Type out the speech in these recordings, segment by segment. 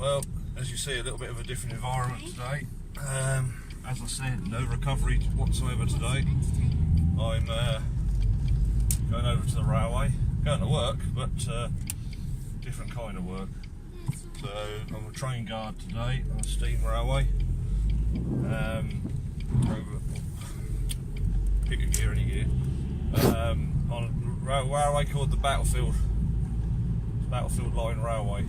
Well, as you see, a little bit of a different environment today. As I said, no recovery whatsoever today. I'm going over to the railway, going to work, but different kind of work. So I'm a train guard today on a steam railway. Pick a gear, any gear. On a railway called the Battlefield Line Railway.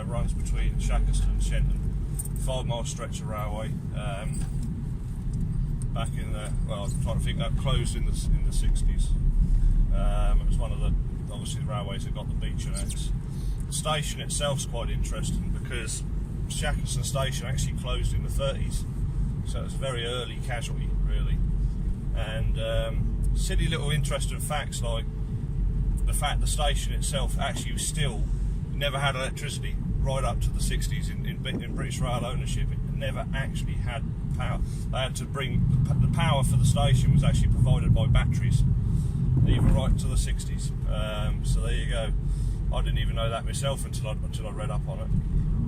Runs between Shackleton and Shenton. 5-mile stretch of railway. Back in the, well, I'm trying to think, that closed in the 60s. It was one of the, obviously, the railways that got the beach annex. The station itself's quite interesting because Shackleton Station actually closed in the 30s, so it's a very early casualty, really. And silly little interesting facts like the fact the station itself actually was still never had electricity right up to the 60s in British Rail ownership. It never actually had power. They had to bring the power for the station was actually provided by batteries, even right to the 60s. So there you go. I didn't even know that myself until I read up on it.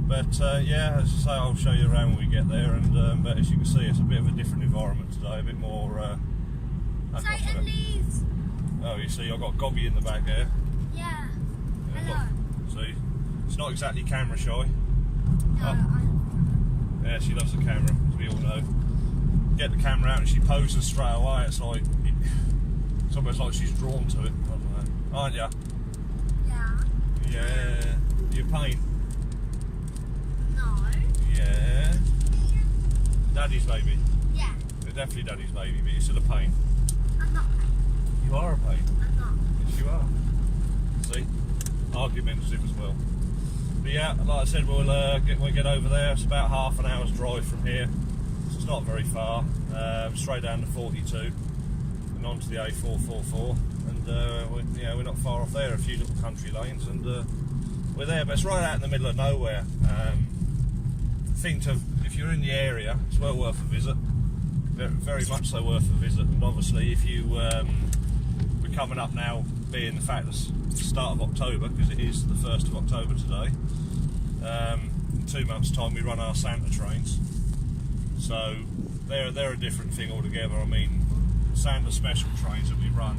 But yeah, as I say, I'll show you around when we get there. And but as you can see, it's a bit of a different environment today, a bit more. Titan leaves. Oh, you see, I've got Gobby in the back there. Yeah. Hello. See, it's not exactly camera shy. No, Yeah, she loves the camera, as we all know. Get the camera out and she poses straight away. It's like, it's almost like she's drawn to it. I don't know. Aren't ya? Yeah. Yeah. You're pain. No. Yeah. Daddy's baby. Yeah. You're definitely Daddy's baby, but you're still a pain. I'm not. You are a pain. I'm not. Yes, you are. See? Argumentative as well. But yeah, like I said, we'll get over there. It's about half an hour's drive from here, so it's not very far. Straight down to 42 and onto the A444, and we're not far off there. A few little country lanes, and we're there. But it's right out in the middle of nowhere. If you're in the area, it's well worth a visit. Very much so worth a visit. And obviously, if you we're coming up now, being the fact it's the start of October, because it is the 1st of October today. In 2 months' time, we run our Santa trains, so they're a different thing altogether. I mean, Santa special trains that we run,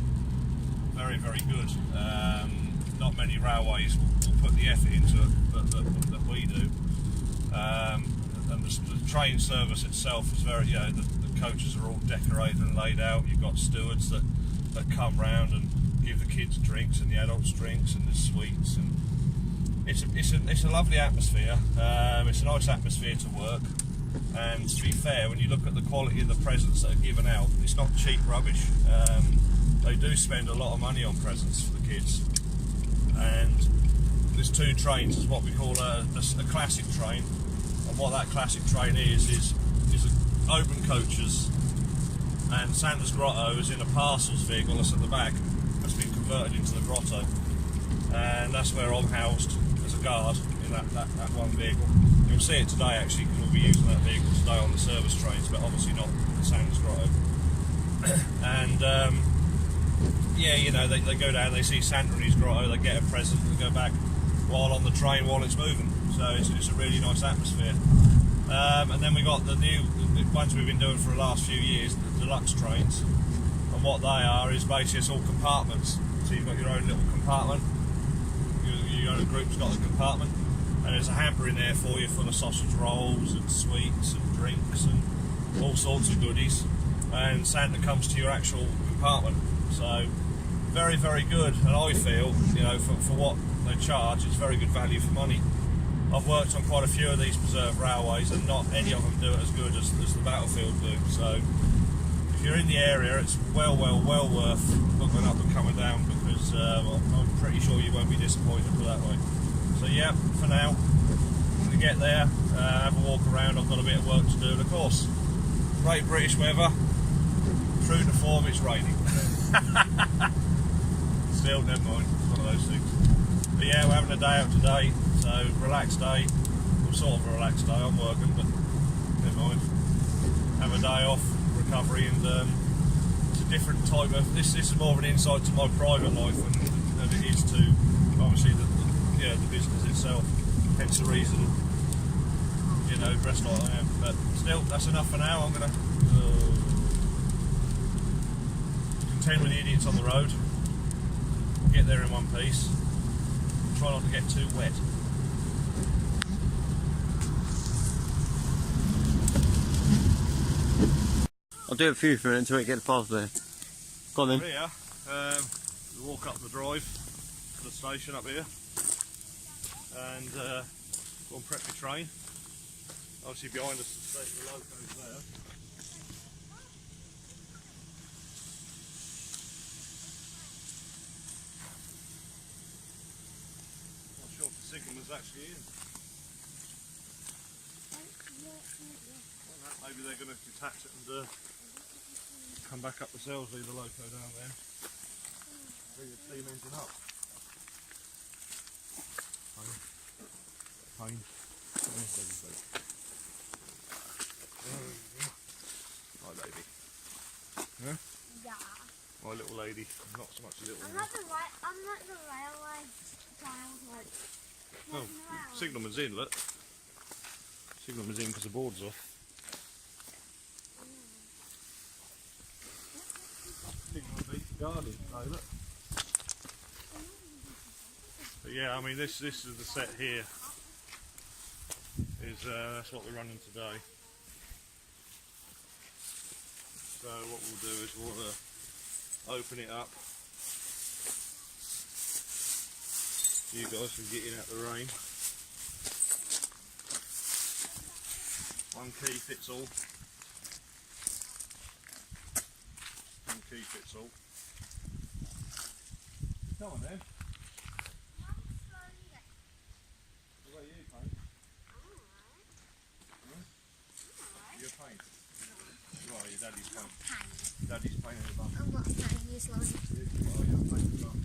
very, very good. Not many railways will put the effort into it that we do. And the train service itself is very, the coaches are all decorated and laid out. You've got stewards that come round and give the kids drinks and the adults drinks, and there's sweets, and it's a lovely atmosphere. It's a nice atmosphere to work, and to be fair, when you look at the quality of the presents that are given out, it's not cheap rubbish. They do spend a lot of money on presents for the kids, and there's 2 trains. It's what we call a classic train, and what that classic train is open coaches, and Santa's Grotto is in a parcels vehicle that's at the back, that's been converted into the grotto, and that's where I'm housed as a guard in that one vehicle. You'll see it today actually, because we'll be using that vehicle today on the service trains, but obviously not the Santa's Grotto. And they go down, they see Santa in his grotto, they get a present, they go back while on the train while it's moving. So it's a really nice atmosphere. And then we got the ones we've been doing for the last few years, the deluxe trains, and what they are is basically it's all compartments. So you've got your own little compartment, your own group's got a compartment, and there's a hamper in there for you full of sausage rolls and sweets and drinks and all sorts of goodies, and Santa comes to your actual compartment. So very, very good, and I feel, for what they charge, it's very good value for money. I've worked on quite a few of these preserved railways, and not any of them do it as good as the Battlefield do. So if you're in the area, it's well worth looking up and coming down, because I'm pretty sure you won't be disappointed for that way. So yeah, for now, when we get there, have a walk around. I've got a bit of work to do, and of course, great British weather. True to form, it's raining. Still, never mind, it's one of those things. But yeah, we're having a day out today, so relaxed day. Well, sort of a relaxed day. I'm working, but never mind. Have a day off, recovery, and it's a different type of. This is more of an insight to my private life than it is to obviously the business itself. Hence the reason know, dressed like I am. But still, that's enough for now. I'm going to contend with the idiots on the road, get there in one piece, try not to get too wet. I'll do it for you for a minute until we get past there. Go on then. Here, we walk up the drive to the station up here, and go and prep your train. Obviously behind us the loco's there. Not sure if the signalman's actually in. Well, maybe they're going to detach it and come back up themselves, leave the loco down there. Bring the steam engine up. Pain. Hi baby. Yeah? Yeah. My little lady. Not so much a little I'm one. not the railway child, like. Oh, signalman's in, look. Signalman's in because the board's off. Signalman beat the Guardian today, look. But yeah, I mean this is the set here. That's what we're running today. So what we'll do is we'll open it up. You guys can get in out the rain. One key fits all. One key fits all. Come on then. What about you, Pain? You're a pain. Right, your daddy's pain. Daddy's pain in the bum. I'm not playing you slowly. Oh, you're a pain in the bum.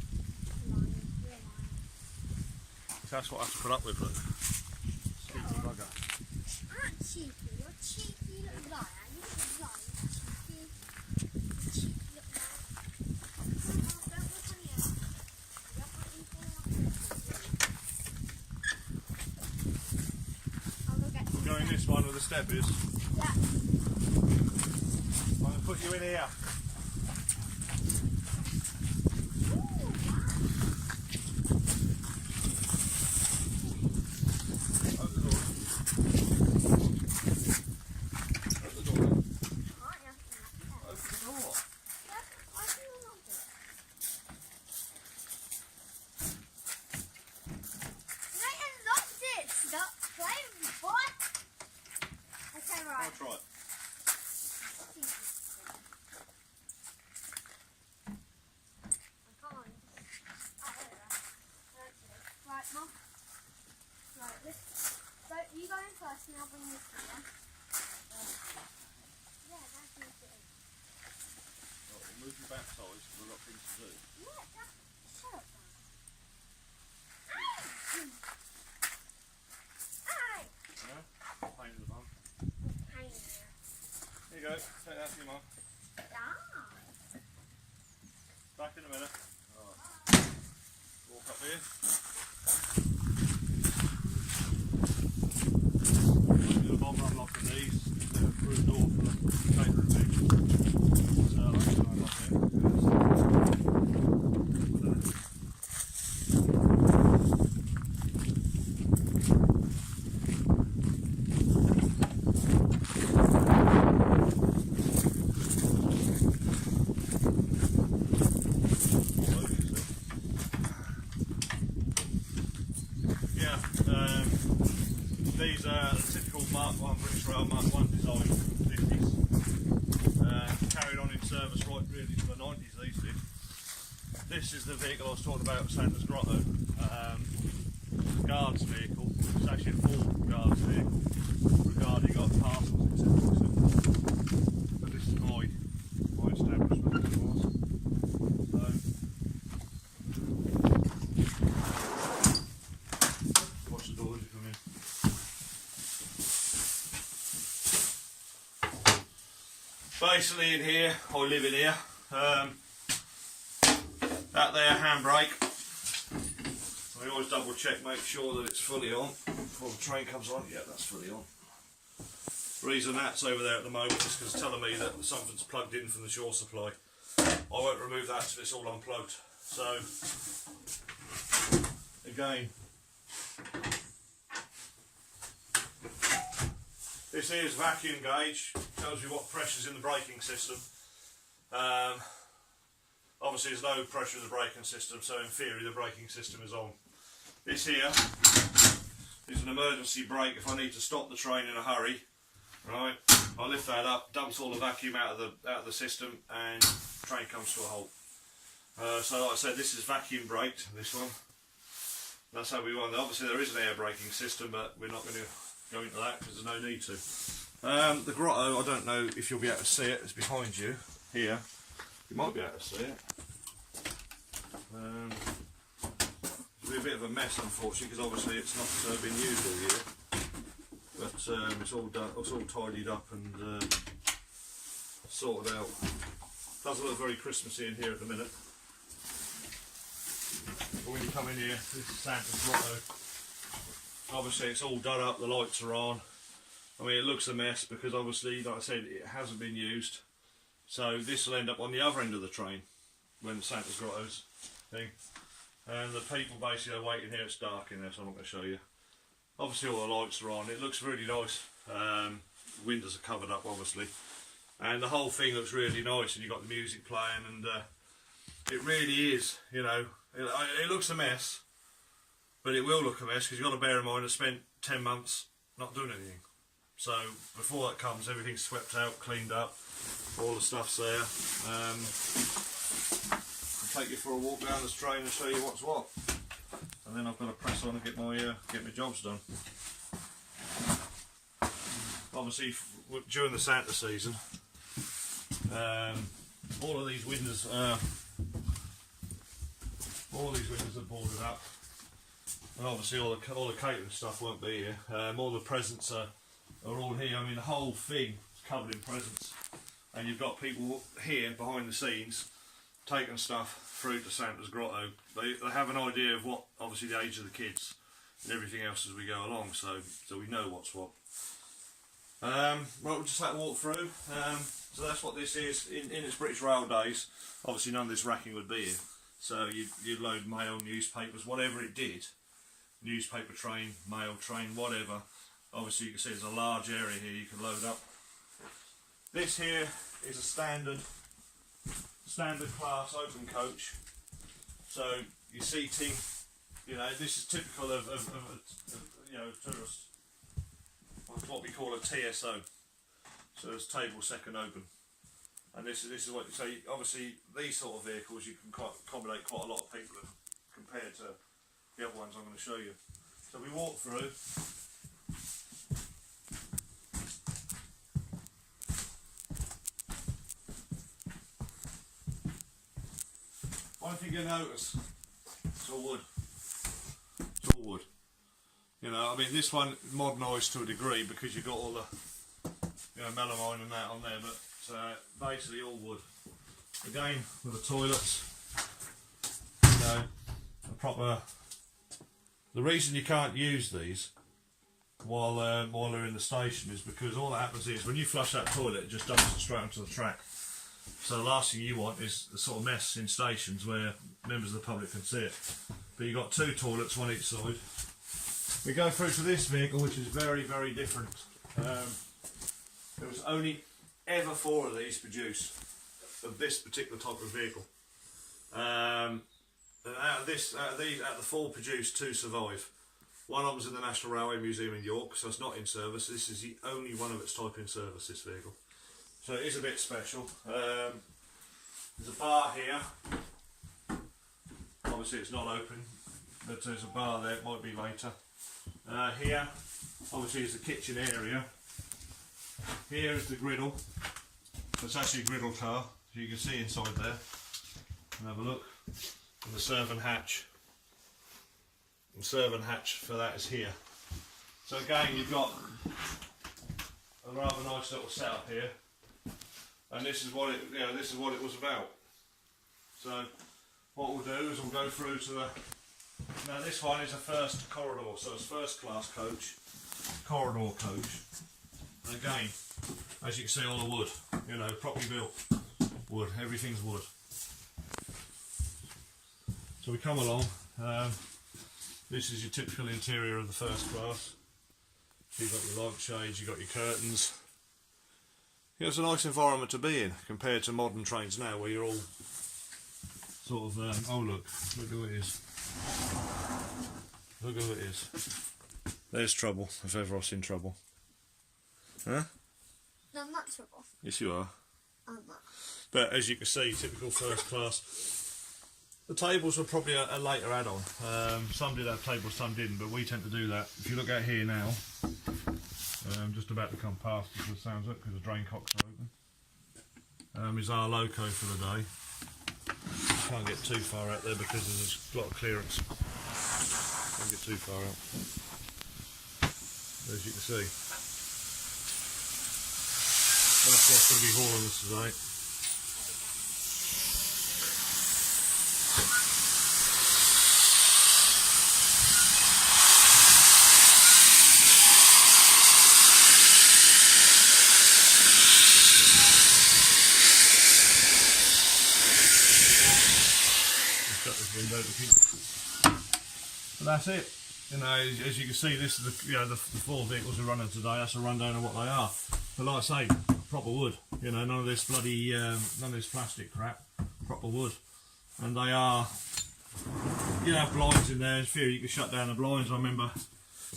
So that's what I have to put up with, look. Cheeky bugger. I'm not cheeky, you're cheeky little liar. You little liar, cheeky. Cheeky little liar. Don't look on here. You don't want anything like I'll go get some. Going this one where the step is. Yeah. I'm going to put you in here. I'll try it. Right, Mum. Right, so you go in first and I'll bring this here. Yeah, that's it. Right, we'll move you back sides because we've got things to do. Yeah, shut up, man. Hey! Yeah? Pain in the bum. Pain in here. Here you go, take that to your mum. Yeah. Back in a minute. Right. Walk up here. I'm going to bomb unlocking these through the door for the catering thing. So I'm going to unlock it. These are the typical Mark 1 British Rail Mark 1 design from the 50s. Carried on in service right really to the 90s these did. This is the vehicle I was talking about at Santa's Grotto. Guard's vehicle. It's actually a full guard's vehicle. Regarding got parcels, etc. But this is my establishment as it was. So watch the door as you come in. Basically in here, I live in here. That there handbrake. I always double check, make sure that it's fully on before the train comes on. Yeah, that's fully on. The reason that's over there at the moment is because it's telling me that something's plugged in from the shore supply. I won't remove that until it's all unplugged. So, again, this here's vacuum gauge, tells you what pressure's in the braking system. Obviously there's no pressure in the braking system, so in theory the braking system is on. This here is an emergency brake if I need to stop the train in a hurry. Right, I lift that up, dumps all the vacuum out of the system, and the train comes to a halt. So like I said, this is vacuum braked, this one. That's how we want it. Obviously there is an air braking system, but we're not going to go into that because there's no need to. The grotto, I don't know if you'll be able to see it, it's behind you, here. You might be able to see it. It'll be a bit of a mess unfortunately, because obviously it's not been used all year. But it's all done, it's all tidied up and sorted out. Doesn't look very Christmassy in here at the minute. But when you come in here, this is Santa's grotto. Obviously it's all done up, the lights are on. I mean, it looks a mess because obviously, like I said, it hasn't been used. So this will end up on the other end of the train when Santa's grotto's thing. And the people basically are waiting here. It's dark in there, so I'm not going to show you. Obviously all the lights are on. It looks really nice. Windows are covered up obviously. And the whole thing looks really nice, and you've got the music playing, and it really is, you know, it looks a mess, but it will look a mess because you've got to bear in mind I spent 10 months not doing anything. So before that comes, everything's swept out, cleaned up, all the stuff's there. I'll take you for a walk down this train and show you what's what. And then I've got to press on and get my jobs done. Obviously, during the Santa season, all of these windows are boarded up, and obviously all the catering stuff won't be here. All the presents are all here. I mean, the whole thing is covered in presents, and you've got people here behind the scenes taking stuff through to Santa's grotto. They have an idea of what, obviously, the age of the kids and everything else as we go along, so we know what's what. Right, we'll just have to walk through. So that's what this is. In its British Rail days, obviously none of this racking would be here. So you'd load mail, newspapers, whatever it did. Newspaper train, mail train, whatever. Obviously you can see there's a large area here you can load up. This here is a standard class open coach. So your seating, you know, this is typical of you know, tourists. What we call a TSO. So it's table second open. And this is what you say. Obviously, these sort of vehicles you can accommodate quite a lot of people in, compared to the other ones I'm going to show you. So we walk through. One thing you notice, it's all wood. It's all wood. You know, I mean, this one modernised to a degree because you've got all the, you know, melamine and that on there, but basically all wood. Again, with the toilets, you know, a proper. The reason you can't use these while they're in the station is because all that happens is when you flush that toilet, it just dumps it straight onto the track. So the last thing you want is the sort of mess in stations where members of the public can see it. But you've got two toilets, one each side. We go through to this vehicle, which is very, very different. There was only ever 4 of these produced of this particular type of vehicle. And out of the 4 produced, 2 survive. One of them's in the National Railway Museum in York, so it's not in service. This is the only one of its type in service, this vehicle. So it is a bit special. There's a bar here. Obviously it's not open, but there's a bar there, it might be later. Here, obviously, is the kitchen area. Here is the griddle. So it's actually a griddle car, so you can see inside there. And have a look. And the servant hatch. The servant hatch for that is here. So again, you've got a rather nice little setup here. And this is what it was about. So what we'll do is we'll go through to the. Now this one is a first corridor, so it's first class coach, corridor coach. And again, as you can see, all the wood, you know, properly built wood, everything's wood. So we come along, this is your typical interior of the first class. You've got your light shades, you've got your curtains. Yeah, it's a nice environment to be in compared to modern trains now where you're all sort of, oh look who it is. Look who it is. There's trouble, if ever I've seen trouble. Huh? No, I'm not trouble. Yes you are. I'm not. But as you can see, typical first class. The tables were probably a later add-on. Some did have tables, some didn't, but we tend to do that. If you look out here now, I'm just about to come past as the sounds up because the drain cocks are open. Is our loco for the day. Can't get too far out there because there's a lot of clearance. Can't get too far out. As you can see. That's what's going to be hauling us today. But that's it. You know, as you can see, this is the the 4 vehicles we're running today. That's a rundown of what they are. But like I say, proper wood. You know, none of this bloody none of this plastic crap. Proper wood, and they are. You have blinds in there. There's a few you can shut down the blinds. I remember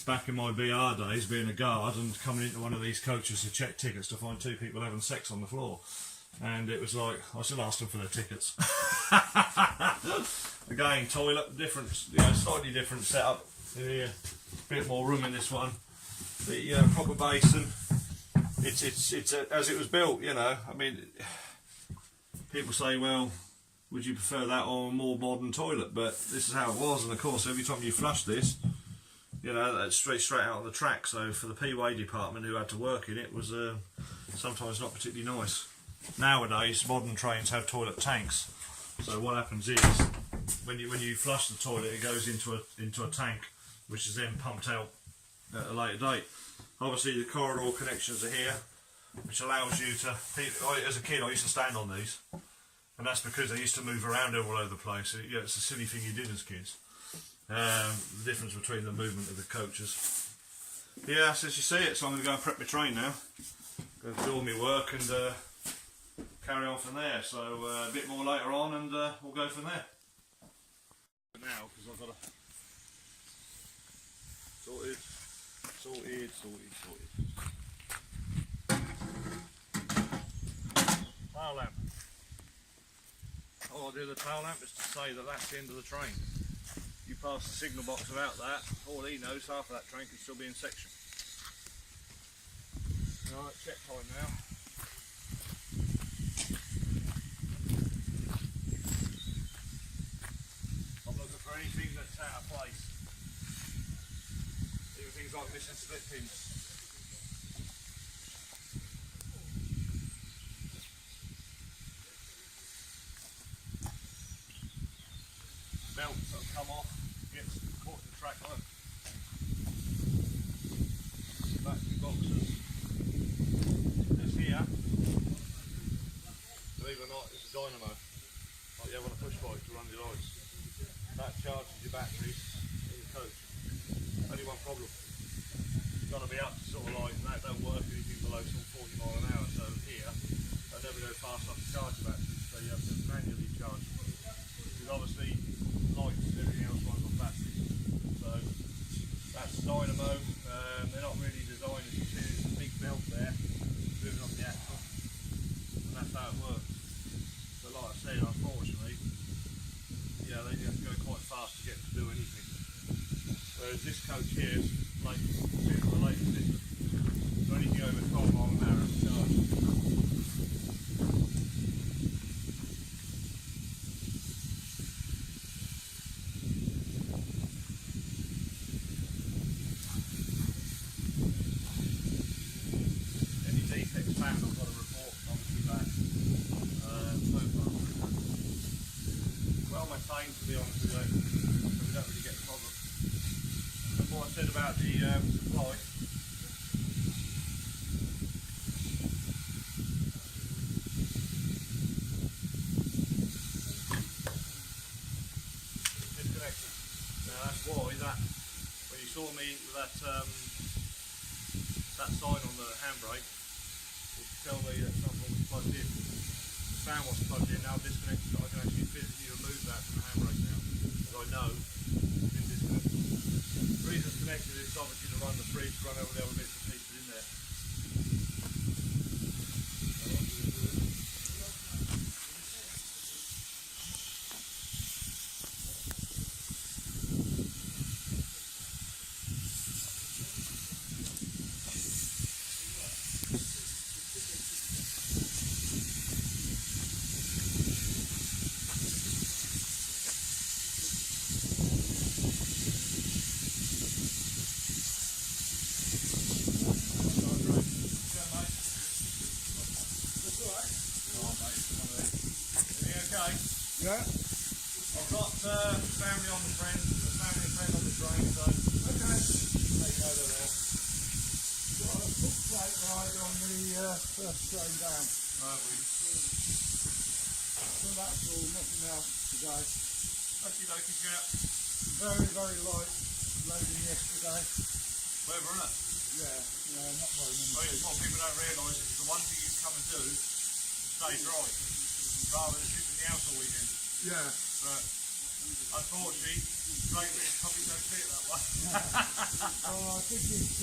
back in my BR days being a guard and coming into one of these coaches to check tickets to find 2 people having sex on the floor. And it was like, I still asked them for their tickets. Again, toilet, different, you know, slightly different setup in here. Bit more room in this one. The proper basin. It's as it was built, you know. I mean, people say, well, would you prefer that or a more modern toilet? But this is how it was, and of course, every time you flush this, you know, that's straight out on the track. So for the P-way department who had to work in it, was sometimes not particularly nice. Nowadays, modern trains have toilet tanks. So what happens is, when you flush the toilet, it goes into a tank, which is then pumped out at a later date. Obviously, the corridor connections are here, which allows you to. As a kid, I used to stand on these, and that's because they used to move around all over the place. Yeah, it's a silly thing you did as kids. The difference between the movement of the coaches. Yeah, so as you see it, so I'm going to go and prep my train now. Go do all my work and carry on from there. So a bit more later on, and we'll go from there. Now, because I've got a sorted. Tail lamp. All I do with the tail lamp is to say that that's the end of the train. You pass the signal box without that, all he knows, half of that train can still be in section. Right, check time now. I'm looking for anything that's out of place. Even things like missing split pins. Belts that come off, gets caught in the track work. Battery boxes. This here, believe it or not, it's a dynamo. Like you have on a push bike to run your lights. That charges your batteries in the coach. Only one problem. You've got to be up to sort of like, that don't work anything below sort of 40 mile an hour. So here, they never go fast enough to charge the batteries. So you have to manually charge them. Because obviously, lights and everything else runs on batteries. So that's the dynamo. They're not really designed as you see, there's a big belt there moving off the axle, and that's how it works. But like I said, unfortunately, yeah, they have to go quite fast to get to do anything. Whereas this coach here is like the latest system. So anything over 12 mile an hour is charged. To be honest with you, so we don't really get a problem. And what I said about the supply, saw me that that sign on the handbrake would tell me that something was plugged in. The fan was plugged in, now disconnected, so I can actually physically remove that from the handbrake now, as I know it's been disconnected. The reason it's connected is obviously to run the fridge, run over the other bits and pieces in there. Yeah. I've got family on the friend, a family and friend on the drain, so Okay. they go to there. Got a foot plate ride on the first train down. Right, So that's all, nothing else today. okie dokie, chap. Very, very light loading yesterday. Whatever, innit? Yeah, not very many I mean, people. what people don't realise is the one thing you come and do is stay dry, rather than sitting in the house all weekend. Yeah. But unfortunately, Great Britain probably don't see it that way. I think it's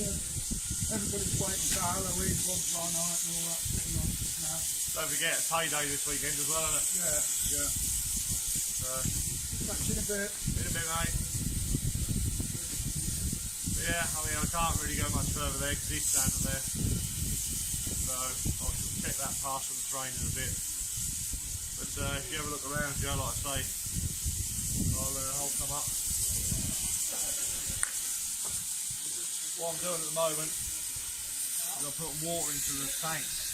everybody's waiting for Halloween, bonfire night and all that sort of nonsense now. Don't forget, it's payday this weekend as well, isn't it? Yeah. So, Catch you in a bit. in a bit, mate. But yeah, I mean, I can't really go much further there because he's standing there. So, I shall check that pass on the train in a bit. But if you ever look around, Joe, like I say, I'll come up. What I'm doing at the moment is I'm putting water into the tanks.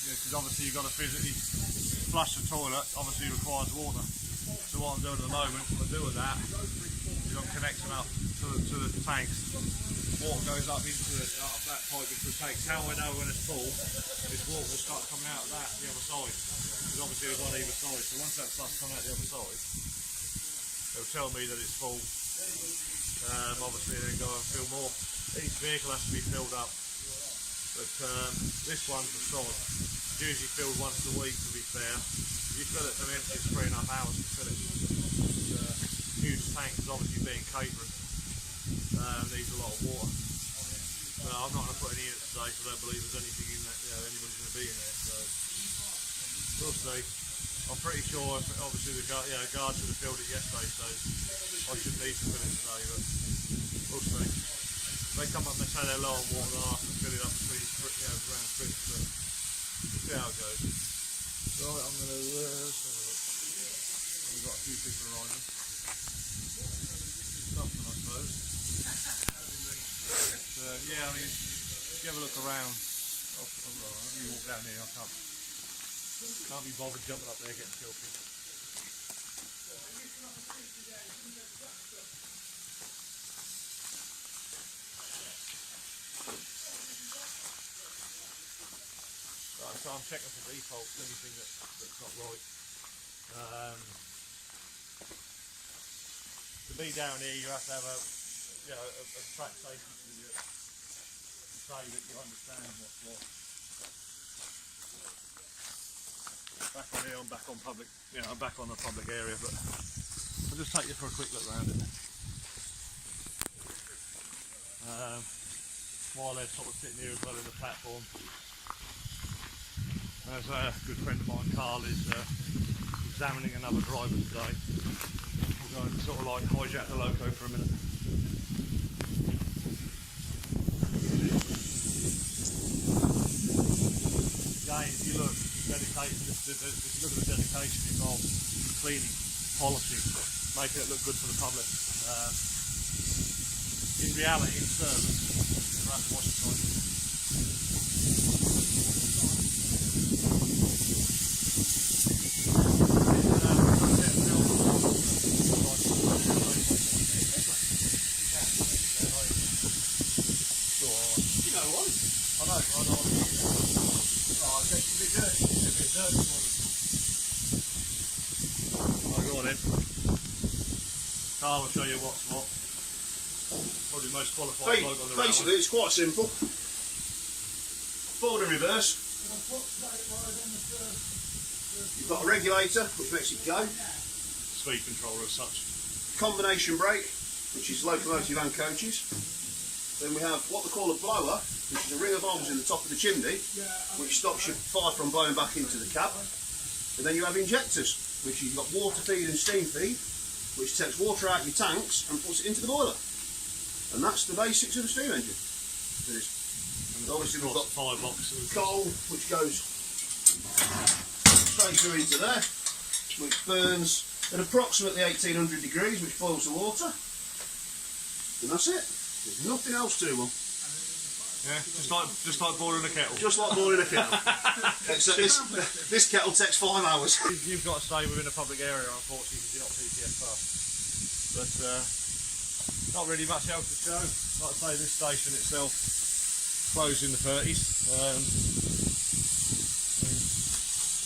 Because obviously you've got to physically flush the toilet, obviously requires water. So what I'm doing at the moment, what I do with that is I'm connecting up to the tanks. Water goes up into up that pipe into the tanks. How I know when it's full, this water will start coming out of that the other side. Because obviously it's on either side. So once that starts coming out the other side, it'll tell me that it's full. Obviously then go and fill more. Each vehicle has to be filled up. But this one's the sod. It's usually filled once a week, to be fair. If you fill it to empty, it's 3.5 hours to fill it. It's a huge tank, because obviously being catering needs a lot of water. But I'm not going to put any in it today, so I don't believe there's anything in that. Anybody's going to be in there. So we'll see. I'm pretty sure, obviously the guard should have filled it yesterday, so I shouldn't need to fill it today. But we'll see. They come up and they say they're low on water, then I have to fill it up between around trips, but we'll see how it goes. Right, I'm going to let's have a look. We've got a few people arriving. Something, I suppose. But, yeah, I mean, if you have a look around, you walk down here, I can't be bothered jumping up there getting filthy. So I'm checking for defaults, anything that's not right. To be down here, you have to have a track safety certificate to say that you understand what's what. Back on here, I'm back on public. I'm back on the public area, but I'll just take you for a quick look around it. While they're sort of sitting here as well in the platform. As a good friend of mine, Carl, is examining another driver today. We'll go and sort of like hijack the loco for a minute. Again, if you look, dedication, if you look at the dedication involved, cleaning, polishing, making it look good for the public. In reality, in service, you'll have to wash it twice. I'll go on in. Carl will show you what's what. We'll Probably the most qualified bloke on the railway. Basically, it's quite simple. Forward and reverse. You've got a regulator, which makes it go. Speed controller as such. Combination brake, which is locomotive and coaches. Then we have what they call a blower, which is a ring of holes in the top of the chimney, which stops your fire from blowing back into the cab. And then you have injectors, which you've got water feed and steam feed, which takes water out your tanks and puts it into the boiler. And that's the basics of a steam engine. Obviously we've got fireboxes. coal, which goes straight through into there, which burns at approximately 1800 degrees, which boils the water. And that's it. There's nothing else to them. Yeah, just like boiling a kettle. Just like boiling a kettle. This kettle takes 5 hours. You've got to stay within a public area, unfortunately, because you're not PTS fast. But not really much else to show. Like I say, this station itself closed in the 30s.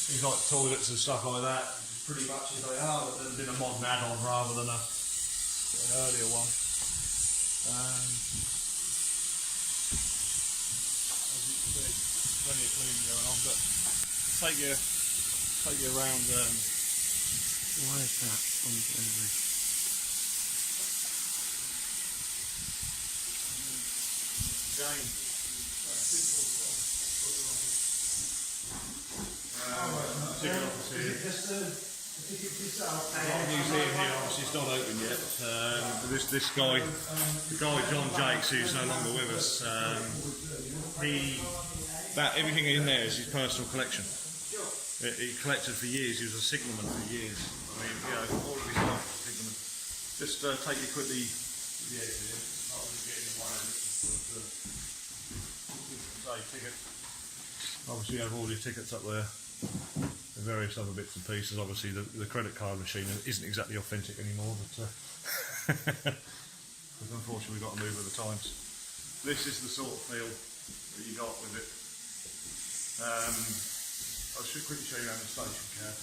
Things like toilets and stuff like that, pretty much as they are, but there's been a modern add-on rather than an earlier one. As you can see, plenty of cleaning going on, but take you around. Why is that on delivery? Again, simple ticket office here. The museum here obviously is not open yet. This guy, the guy John Jakes, who's no longer with us, everything in there is his personal collection. He collected for years. He was a signalman for years. I mean, you know, all of his life was a signalman. Just take you quickly to the exit here. Not really getting in the way of it, but say ticket. Obviously, you have all your tickets up there. And various other bits and pieces. Obviously, the credit card machine isn't exactly authentic anymore, but unfortunately, we've got to move with the times. This is the sort of feel that you got with it. I should quickly show you around the station cab.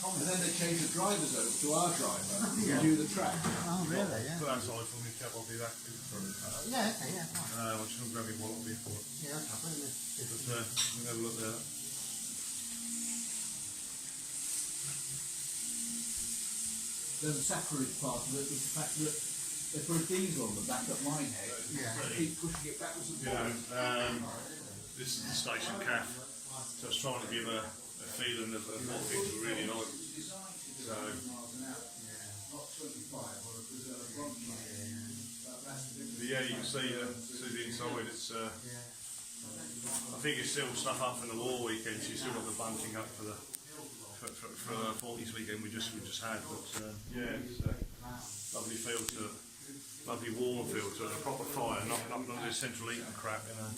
And then they changed the drivers over to our driver to do the track. Oh, really? Yeah. Put that aside for me, Kev, I'll be back. Yeah, okay, yeah, fine. I'm just going to grab your wallet before it. Yeah, okay, put it in. But we'll have a look there. Then the sacrilege part of it was the fact that they put a diesel on the back of my head. Yeah. Keep pushing it backwards and You forwards. know, this is the station caf, so I was trying to give a feeling of what things were really like. So, but yeah, you can see the inside. It's I think it's still stuff up from the war weekend. So you still got the bunking up for the 40s weekend we just had. But yeah, it's a lovely feel to it, lovely warm feel to it, a proper fire, not this central heating crap, you know.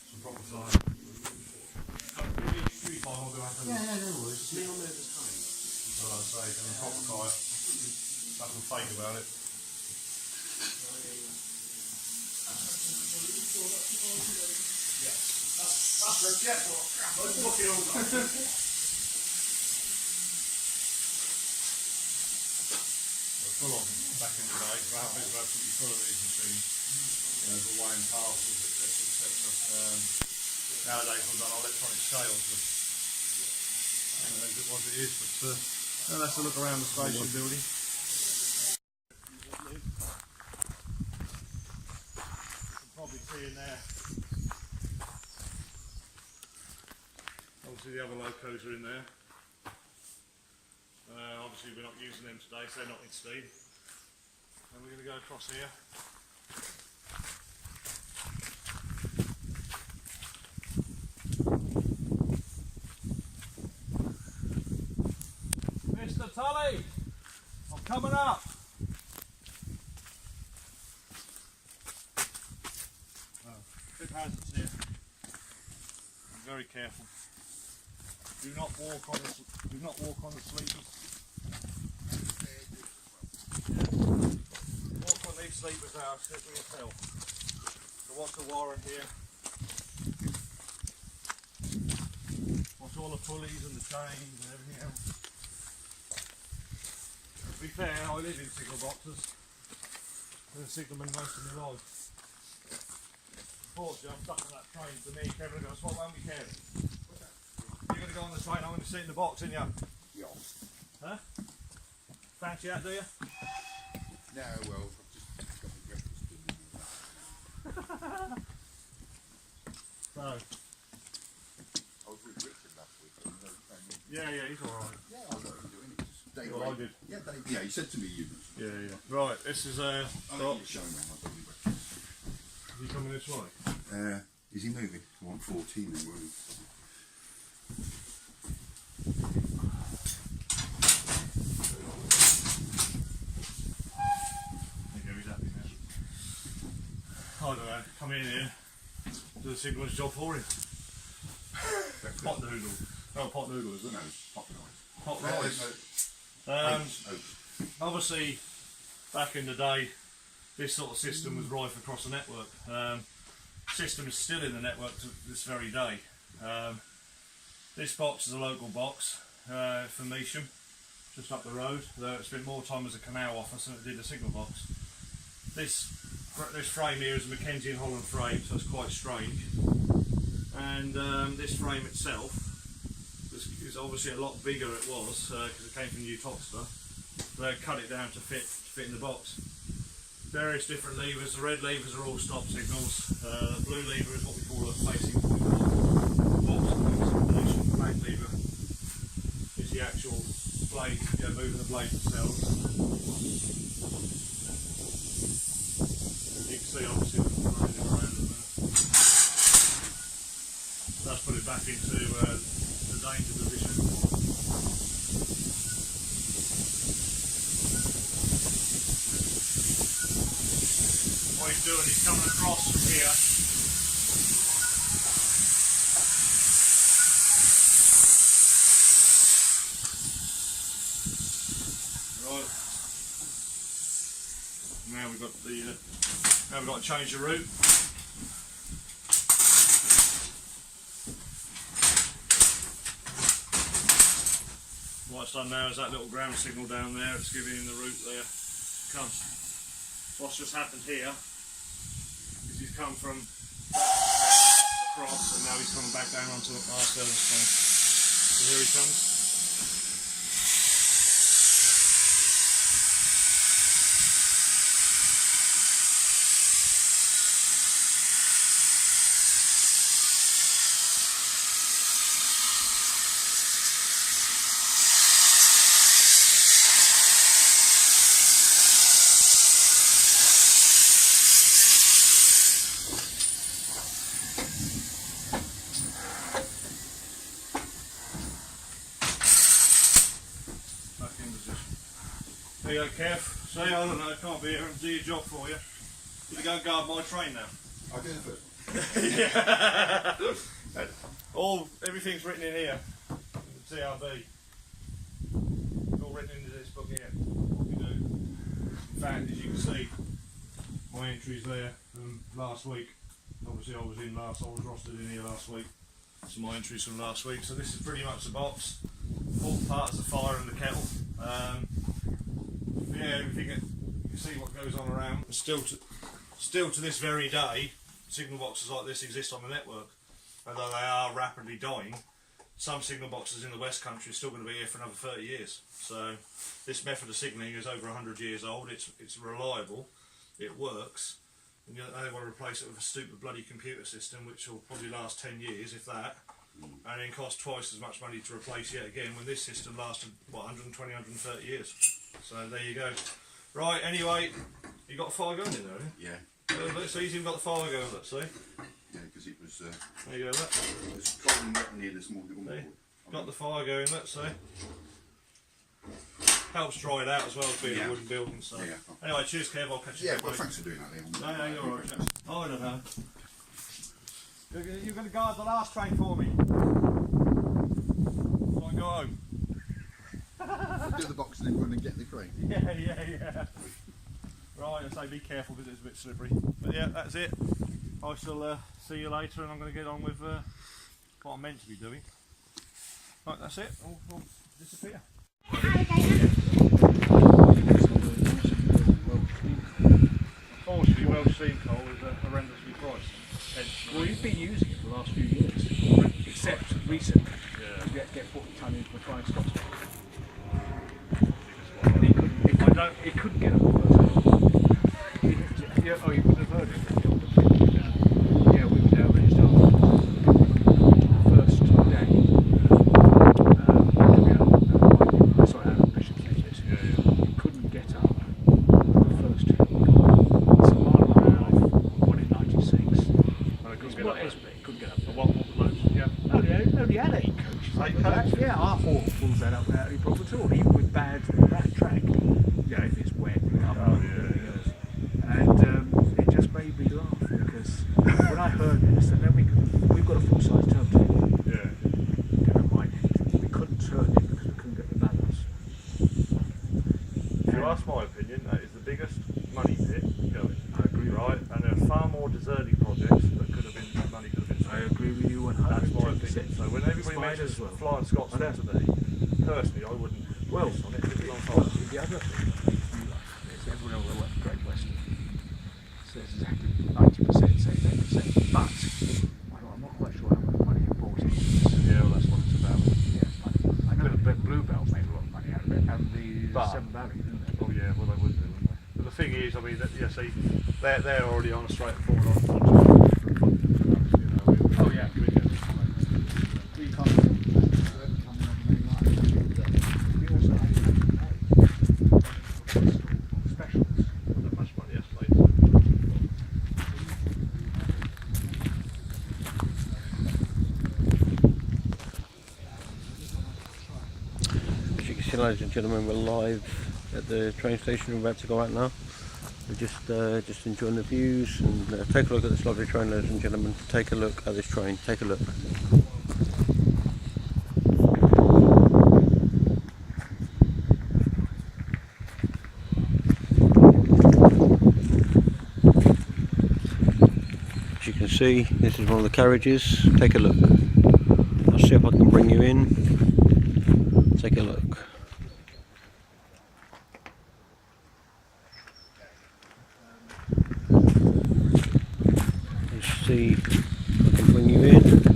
Some proper fire. Yeah, no worries. So I'd say, and a proper fire. Nothing fake about it. That's a jet. Let's look it over. Full on back in the day. Ralph is absolutely full of these machines. You know, the weighing parcels, etc. Nowadays we've got electronic scales, but I don't know if it was it is, but let's have a look around the station building. You can probably see in there. Obviously the other locos are in there. Obviously we're not using them today, so they're not in steam. And we're going to go across here. Mr. Tully, I'm coming up. Big hazards here. Be very careful. Do not walk on the sleepers. Walk on these sleepers are slippery as hell. So what's the warrant here? all the pulleys and the chains and everything else. To be fair, I live in signal boxes. I've been a signalman most of my life. Unfortunately, I'm stuck on that train. To me, Kevin goes, what won't we care? You're going to go on the train, I'm going to sit in the box, aren't you? Yeah. Huh? Fancy that, do you? No, well, I've just got my breakfast in. So, I was with Richard last week. And he came in. yeah, he's alright. Yeah, I was already doing it. Just day Well, I rate. did. Yeah, yeah, he said to me, you. Yeah. Right, this is I'm box. going to show him how I do breakfast. Is he coming this way? Is he moving? I want 14 then, won't he? There you go, he's happy now. I don't know, come in here, do the signalman's job for him. Pot noodle. Oh, pot noodle, is it? No, pop rice. Pot rice. Obviously, back in the day, this sort of system was rife across the network. System is still in the network to this very day. This box is a local box from Measham, just up the road. Though it spent more time as a canal office than it did a signal box. This frame here is a Mackenzie and Holland frame, so it's quite strange. And this frame itself is obviously a lot bigger it was because it came from New Toxter. They cut it down to fit in the box. Various different levers. The red levers are all stop signals. The blue lever is what we call a facing point. The black lever is the actual blade, moving the blade themselves. As you can see, obviously, it's running around at the minute. Let's put it back into the danger position. What he's doing, he's coming across from here. Right. Now we've got to change the route. What it's done now is that little ground signal down there, it's giving him the route there. Come. What's just happened here is he's come from across and now he's coming back down onto our service point. So here he comes. There you go, Kev. See, I don't know, can't be here and do your job for you. Gonna go and guard my train now. I'll do the first one. Everything's written in here. TRB. It's all written into this book here. What we do. In fact, as you can see, my entries there from last week. Obviously, I was rostered in here last week. So my entries from last week. So this is pretty much the box. All parts of the fire and the kettle. Yeah, everything. You can see what goes on around. Still to this very day, signal boxes like this exist on the network. Although they are rapidly dying, some signal boxes in the West Country are still going to be here for another 30 years. So this method of signalling is over 100 years old. It's reliable. It works. And they want to replace it with a stupid bloody computer system, which will probably last 10 years, if that. And then cost twice as much money to replace yet again when this system lasted, what, 120, 130 years. So there you go. Right, anyway, you got a fire going in there, haven't you? Yeah. Let's see, he's even got the fire going, let's see. Yeah, because it was, There you go, look. it was cold and wet in here this morning. See? Got the fire going, let's see. Helps dry it out as well as being a wooden building, so. Yeah. Anyway, cheers, Kev, I'll catch you Yeah, later. well, thanks for doing that, Leon. No, you're alright, chaps. Oh, I don't know. You're going to guard the last train for me. So I can go home. Do the box and then run and get the crane. Yeah. Right, I say be careful because it's a bit slippery. But yeah, that's it. I shall see you later and I'm going to get on with what I'm meant to be doing. Right, that's it. All disappear. Unfortunately, Welsh steam coal is horrendously priced. Hence, Well, you've been using it for the last few years, except recently. To get 40 tonne in for trying stop stock. And it couldn't get up the first oh, you wouldn't have heard it. Yeah, we were down ready to start. First day. Sorry, I had Bishop's name this. It couldn't get up the first two. It's a mile and a half, one in 96. it couldn't get up. It couldn't get up. A one close. Yeah. Only had 8 coaches. Eight Like that. coaches? Yeah, our haul pulls that up without any problem at all, even with bad track. Yeah, if it's wet. And it just made me laugh because when I heard this, and then we've got a full-size turntable. Yeah. Never mind it. We couldn't turn it because we couldn't get the balance. If you ask my opinion, that is the biggest money pit going. I agree. Right, and there are far more deserted projects that could have been, that money could have been I spent. agree with you 100%. That's my opinion. So when everybody mentions as well. Flying Scotsman to me, personally, I wouldn't Well, piss on it. It's a long well, time. the other thing is everyone else that works for Great Western says exactly 90%, say 10%, but I'm not quite sure how much money it brought in. Yeah, well, that's what it's about. Yeah, I know the Bluebell made a lot of money out of it, and the But- Seven Valley, didn't they? Oh yeah, well they would do, wouldn't they? But the thing is, I mean, yeah, see, they're already on a straight forward on. Oh yeah. We can't come on the main line. We also have specials. Not much money yesterday. As you can see, ladies and gentlemen, we're live at the train station. We're about to go out now. We're just enjoying the views and take a look at this lovely train, ladies and gentlemen. Take a look at this train. Take a look. As you can see, this is one of the carriages. Take a look. I'll see if I can bring you in. Take a look. Let's see if I can bring you in.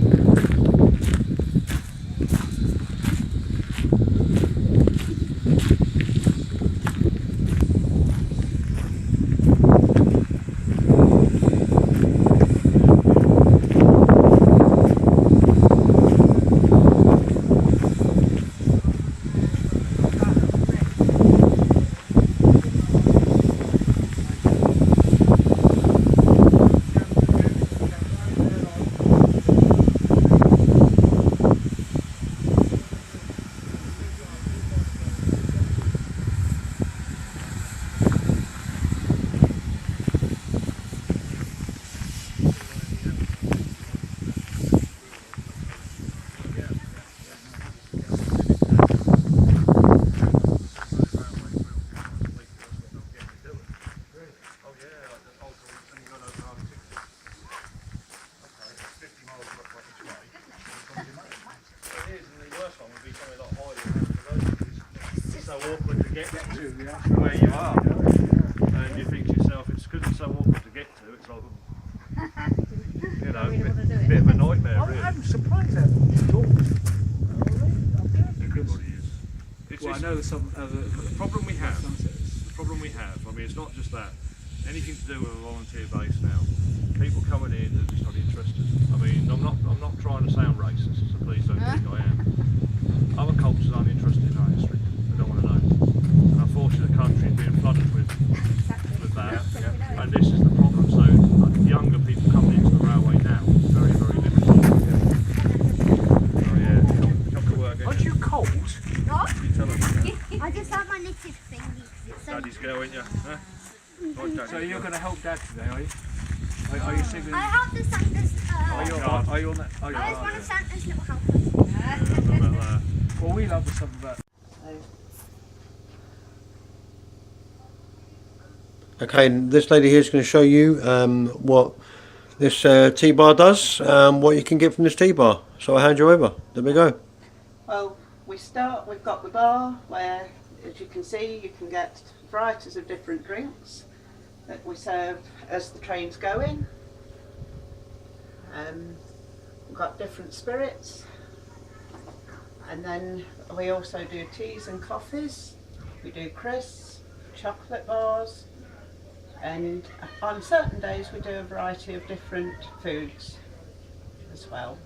Awkward to get to where you are, and you think to yourself, it's because it's so awkward to get to, it's like, you know, a bit of a nightmare really. I'm surprised that doors. Everybody is. It's Well, I just- know there's some the problem we have, sunsets. the problem we have, I mean, it's not just that, anything to do with a volunteer base now, people coming in are just not interested. I mean, I'm not trying to sound racist, so please don't think I am. Other cultures aren't interested in our history, they don't want to know. And unfortunately the country is being flooded with that, and this is the problem. So younger people coming into the railway now, very, very limited. Oh yeah, come to work. Aren't you cold? What? You tell them, I just have my knitted thingy because it's so. Daddy's girl, ain't you? Huh? Right, Daddy. So you're going to help Dad today, are you? Are you singing? I have the Santa's. Are you on that? Oh, you I was are, one yeah. of Santa's little helpers. Well, we love the stuff about. Okay, this lady here is going to show you what this T-bar does, what you can get from this T-bar. So I'll hand you over. There we go. Well, we've got the bar where, as you can see, you can get varieties of different drinks that we serve as the train's going. We've got different spirits, and then we also do teas and coffees. We do crisps, chocolate bars, and on certain days we do a variety of different foods as well.